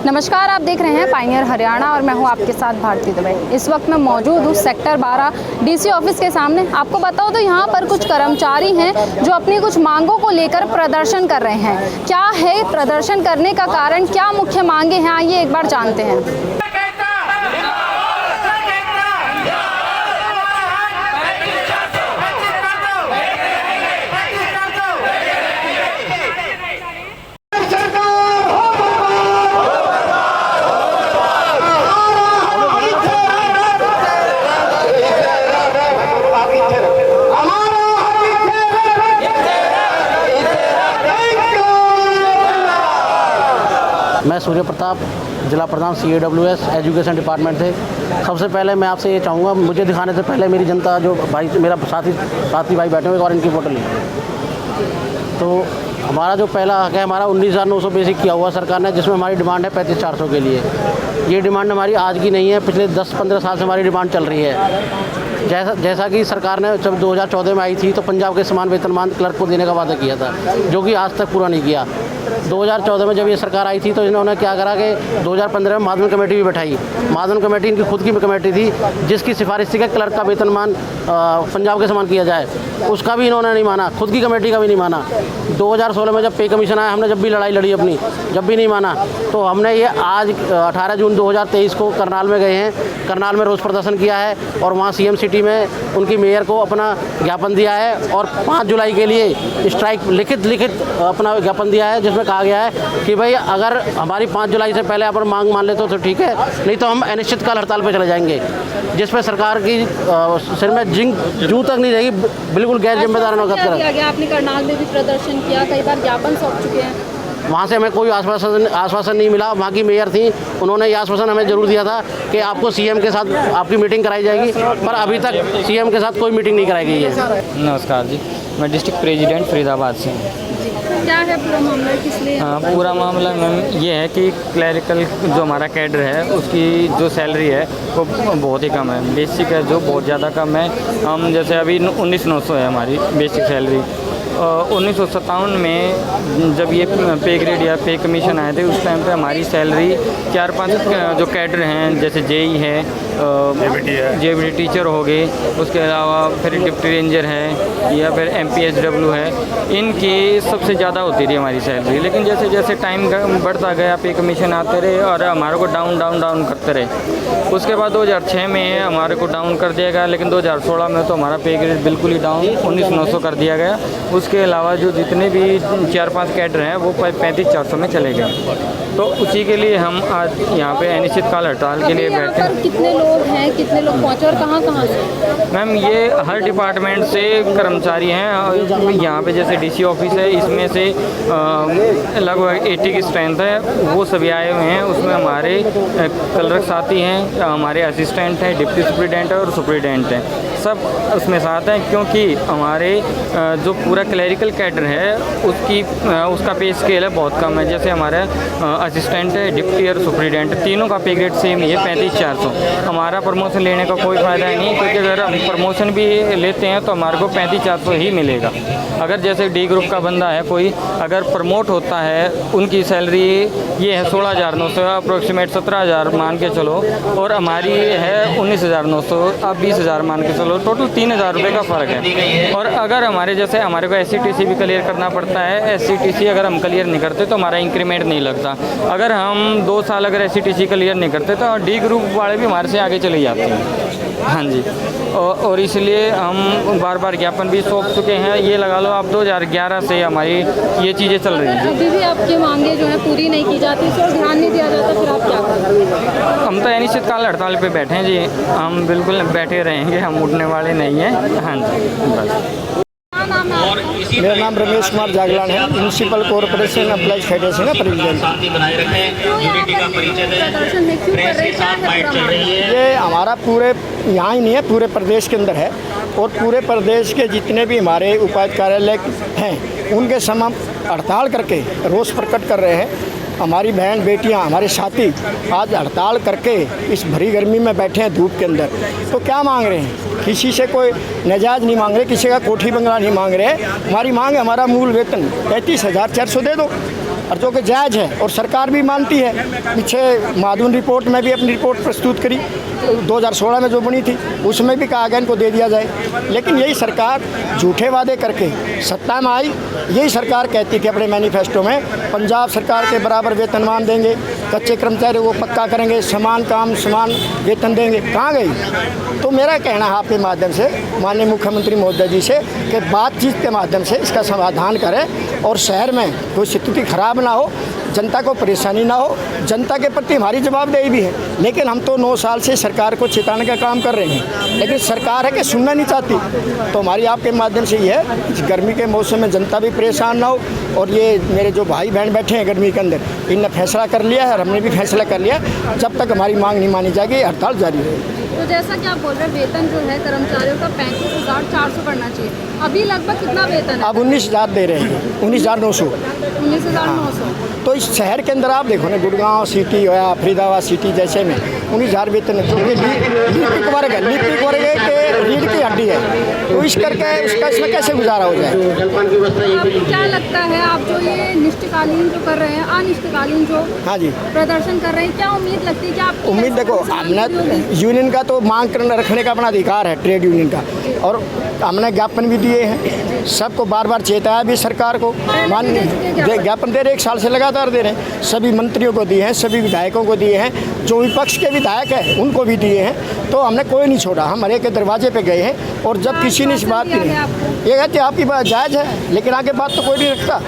नमस्कार, आप देख रहे हैं पायनियर हरियाणा और मैं हूं आपके साथ भारती दुबे। इस वक्त मैं मौजूद हूं सेक्टर 12 डीसी ऑफिस के सामने। आपको बताओ तो यहां पर कुछ कर्मचारी हैं जो अपनी कुछ मांगों को लेकर प्रदर्शन कर रहे हैं। क्या है प्रदर्शन करने का कारण, क्या मुख्य मांगे हैं, आइए एक बार जानते हैं। मैं सूर्य प्रताप, जिला प्रधान CAWS एजुकेशन डिपार्टमेंट से। सबसे पहले मैं आपसे ये चाहूँगा, मुझे दिखाने से पहले मेरी जनता जो भाई मेरा साथी भाई बैठे हुए और इनकी फ़ोटो ली। तो हमारा जो पहला हक है, हमारा 19,900 बेसिक किया हुआ सरकार ने, जिसमें हमारी डिमांड है 35,400 के लिए। ये डिमांड हमारी आज की नहीं है, पिछले 10-15 साल से हमारी डिमांड चल रही है। जैसा कि सरकार ने जब 2014 में आई थी तो पंजाब के समान वेतनमान क्लर्क को देने का वादा किया था, जो कि आज तक पूरा नहीं किया। 2014 में जब ये सरकार आई थी तो इन्होंने क्या करा कि 2015 में मादन कमेटी भी बैठाई। मादन कमेटी इनकी खुद की कमेटी थी, जिसकी सिफारिश थी कि क्लर्क का वेतनमान पंजाब के समान किया जाए। उसका भी इन्होंने नहीं माना, खुद की कमेटी का भी नहीं माना। 2016 में जब पे कमीशन आया, हमने जब भी लड़ाई लड़ी अपनी, जब भी नहीं माना, तो हमने ये आज 18 जून 2023 को करनाल में गए हैं। करनाल में रोष प्रदर्शन किया है और वहाँ CM सिटी में उनकी मेयर को अपना ज्ञापन दिया है और 5 जुलाई के लिए स्ट्राइक लिखित अपना ज्ञापन दिया है, जिसमें कहा गया है कि भाई अगर हमारी 5 जुलाई से पहले आप मांग मान लेते तो ठीक है, नहीं तो हम अनिश्चितकाल हड़ताल पर चले जाएंगे, जिस पर सरकार की सिर में जूं तक नहीं रहेगी। बिल्कुल गैर जिम्मेदार आपने करनाल में भी प्रदर्शन किया, कई बार ज्ञापन सौंप चुके हैं, वहाँ से हमें कोई आश्वासन नहीं मिला। वहाँ की मेयर थी, उन्होंने ये आश्वासन हमें जरूर दिया था कि आपको CM के साथ आपकी मीटिंग कराई जाएगी, पर अभी तक CM के साथ कोई मीटिंग नहीं कराई गई है। नमस्कार जी, मैं डिस्ट्रिक्ट प्रेसिडेंट फरीदाबाद से हूँ। क्या है पूरा मामला, किस लिए? पूरा मामला मैम ये है कि क्लरिकल जो हमारा कैडर है उसकी जो सैलरी है वो बहुत ही कम है। बेसिक है जो बहुत ज़्यादा कम है। हम जैसे अभी 19,900 है हमारी बेसिक सैलरी। 1957 में जब ये पे ग्रेड या पे कमीशन आए थे, उस टाइम पे हमारी सैलरी 4-5 जो कैडर हैं, जैसे JE है, JBT टीचर हो गए, उसके अलावा फिर डिप्टी रेंजर है या फिर MPHW है, इनकी सबसे ज़्यादा होती रही हमारी सैलरी। लेकिन जैसे जैसे टाइम बढ़ता गया, पे कमीशन आते रहे और हमारे को डाउन करते रहे। उसके बाद 2006 में हमारे को डाउन कर दिया गया, लेकिन 2016 में तो हमारा पे ग्रेड बिल्कुल ही डाउन 19,900 कर दिया गया। उसके अलावा जो जितने भी 4-5 कैडर हैं वो 35,400 में चले गए। तो उसी के लिए हम आज यहाँ पे अनिश्चितकाल हड़ताल के लिए बैठे हैं। कितने लोग हैं, कितने लोग पहुँचे और कहाँ से? मैम ये हर डिपार्टमेंट से कर्मचारी हैं। यहाँ पे जैसे DC ऑफिस है, इसमें से लगभग 80 की स्ट्रेंथ है, वो सभी आए हुए हैं। उसमें हमारे क्लर्क साथी हैं, हमारे असिस्टेंट हैं, डिप्टी सुपरिटेंडेंट और सुपरिटेंडेंट हैं, सब उसमें साथ हैं। क्योंकि हमारे जो पूरा क्लरिकल कैडर है उसका पे स्केल है बहुत कम है। जैसे हमारे असिस्टेंट है, डिप्टी और सुपरिटेंडेंट, तीनों का पे ग्रेड सेम ही है 35,400। हमारा प्रमोशन लेने का कोई फ़ायदा ही नहीं, क्योंकि अगर हम प्रमोशन भी लेते हैं तो हमारे को 35,400 ही मिलेगा। अगर जैसे D ग्रुप का बंदा है कोई, अगर प्रमोट होता है, उनकी सैलरी ये है 16,900, अप्रोक्सीमेट 17,000 मान के चलो, और हमारी है 19,900, अब 20,000 मान के चलो, टोटल 3,000 रुपये का फ़र्क है। और अगर हमारे जैसे हमारे को SCTC भी क्लियर करना पड़ता है, SCTC अगर हम क्लियर नहीं करते तो हमारा इंक्रीमेंट नहीं लगता। अगर हम 2 साल अगर SCTC क्लियर नहीं करते तो D ग्रुप वाले भी हमारे से आगे चले जाते हैं। हाँ जी, और इसलिए हम बार ज्ञापन भी सौंप चुके हैं। ये लगा लो आप 2011 से हमारी ये चीज़ें चल रही हैं। अभी भी आपकी मांगे जो है पूरी नहीं की जाती, इस पर ध्यान नहीं दिया जाता, फिर आप क्या करेंगे? हम तो अनिश्चितकाल हड़ताल पे बैठे हैं जी, हम बिल्कुल बैठे रहेंगे, हम उठने वाले नहीं हैं। हाँ जी, बस। मेरा नाम रमेश कुमार जागलान है, म्यूनसिपल कॉरपोरेशन एम्प्लॉइज फेडरेशन का प्रेसिडेंट। ये हमारा पूरे यहाँ ही नहीं है, पूरे प्रदेश के अंदर है, और पूरे प्रदेश के जितने भी हमारे उपायुक्त कार्यालय हैं उनके समक्ष हड़ताल करके रोष प्रकट कर रहे हैं। हमारी बहन बेटियां, हमारे साथी आज हड़ताल करके इस भरी गर्मी में बैठे हैं धूप के अंदर, तो क्या मांग रहे हैं? किसी से कोई नजायज़ नहीं मांग रहे, किसी का कोठी बंगला नहीं मांग रहे। हमारी मांग है हमारा मूल वेतन 35,400 दे दो, और जो कि जायज़ है और सरकार भी मानती है। पीछे माधुन रिपोर्ट में भी अपनी रिपोर्ट प्रस्तुत करी 2016 में जो बनी थी, उसमें भी कहा गया इनको दे दिया जाए, लेकिन यही सरकार झूठे वादे करके सत्ता में आई। यही सरकार कहती थी अपने मैनिफेस्टो में पंजाब सरकार के बराबर वेतनमान देंगे, कच्चे कर्मचारियों को पक्का करेंगे, समान काम समान वेतन देंगे। कहाँ गई? तो मेरा कहना है आपके माध्यम से माननीय मुख्यमंत्री महोदय जी से कि बातचीत के माध्यम से इसका समाधान करें और शहर में कोई स्थिति खराब ना हो, जनता को परेशानी ना हो। जनता के प्रति हमारी जवाबदेही भी है, लेकिन हम तो 9 साल से सरकार को चेताने का काम कर रहे हैं, लेकिन सरकार है कि सुनना नहीं चाहती। तो हमारी आपके माध्यम से ये है इस गर्मी के मौसम में जनता भी परेशान ना हो, और ये मेरे जो भाई बहन बैठे हैं गर्मी के अंदर, इनने फैसला कर लिया है और हमने भी फैसला कर लिया, जब तक हमारी मांग नहीं मानी जाएगी हड़ताल जारी रहेगी। तो जैसा कि आप बोल रहे हैं वेतन जो है कर्मचारियों का 35,400 बढ़ना चाहिए, अभी लगभग कितना वेतन है? अब 19,000 दे रहे हैं, 19,900। 19,900। तो इस शहर के अंदर आप देखो ना, गुड़गांव सिटी या फरीदाबाद सिटी जैसे में 19,000 वेतन है, जो कि लिपिक वर्ग है, लिपिक वर्ग के रीढ़ की हड्डी है, तो इस करके उसका इसमें कैसे गुजारा हो जाए? आपको क्या लगता है, आप जो ये निष्ठकालीन जो कर रहे हैं, अनिष्ठकालीन जो हाँ जी, प्रदर्शन कर रहे हैं, क्या उम्मीद लगती है कि आप उम्मीद देखो, हमने यूनियन का तो मांग करने रखने का अपना अधिकार है, ट्रेड यूनियन का, और हमने ज्ञापन भी दिए हैं, सबको बार बार चेताया भी सरकार को। मान ज्ञापन दे रहे, 1 साल से लगातार दे रहे हैं, सभी मंत्रियों को दिए हैं, सभी विधायकों को दिए हैं, जो विपक्ष के विधायक हैं उनको भी दिए हैं, तो हमने कोई नहीं छोड़ा। हम हर एक के दरवाजे पे गए हैं, और जब किसी ने इस बात की नहीं, ये कहते आपकी बात जायज़ है, लेकिन आगे बात तो कोई नहीं रखता।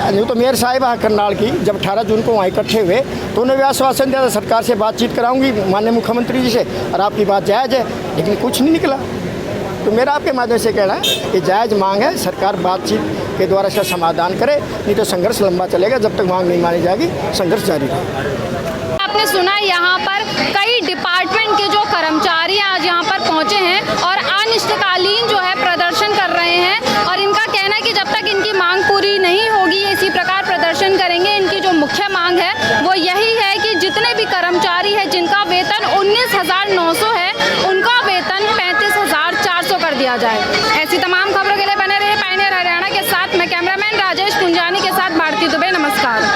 नहीं तो मेयर साहिब करनाल की जब 18 जून को वहाँ इकट्ठे हुए तो उन्होंने भी आश्वासन दिया था सरकार से बातचीत कराऊंगी माननीय मुख्यमंत्री जी से, और आपकी बात जायज़ है, लेकिन कुछ नहीं निकला। तो मेरा आपके माध्यम से कहना है कि जायज़ मांग है, सरकार बातचीत के द्वारा इसका समाधान करे, नहीं तो संघर्ष लंबा चलेगा, जब तक मांग नहीं मानी जाएगी संघर्ष जारी रहेगा। आपने सुना यहाँ पर कई डिपार्टमेंट के जो कर्मचारी आज यहाँ पर पहुँचे हैं और अनिश्चितकालीन जो है प्रदर्शन कर रहे हैं, और इनका कहना है कि जब तक इनकी मांग पूरी नहीं होगी ये इसी प्रकार प्रदर्शन करेंगे। इनकी जो मुख्य मांग है वो यही है कि जितने भी कर्मचारी हैं जिनका वेतन 19,900 है, उनका वेतन 35,400 कर दिया जाए। ऐसी तमाम खबरों के लिए बने रहे पायनियर हरियाणा के साथ। मैं कैमरामैन राजेश कुंजानी के साथ भारती दुबे। नमस्कार।